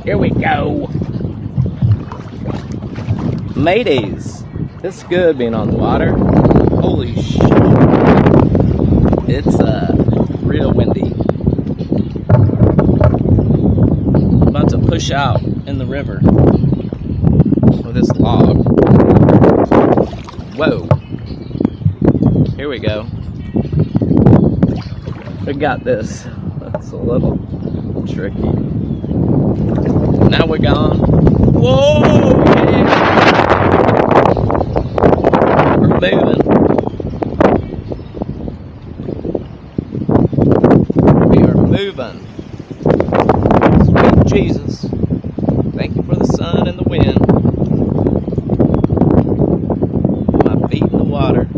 Here we go. Mateys, it's good being on the water. Holy shit. It's real windy. I'm about to push out in the river with this log. Whoa. Here we go. We got this. That's a little tricky. Now we're gone. Whoa! Yeah. We're moving. We are moving. Sweet Jesus. Thank you for the sun and the wind. My feet in the water.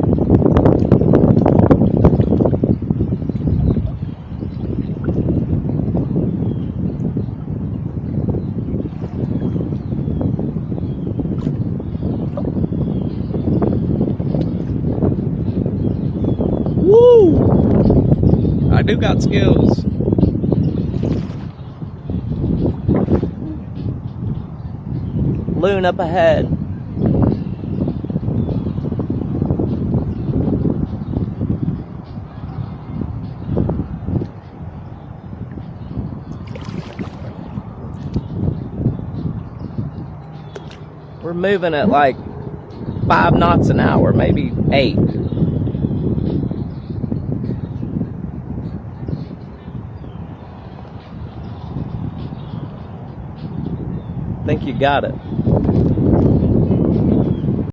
Woo! I do got skills. Loon up ahead. We're moving at like 5 knots an hour, maybe 8. I think you got it.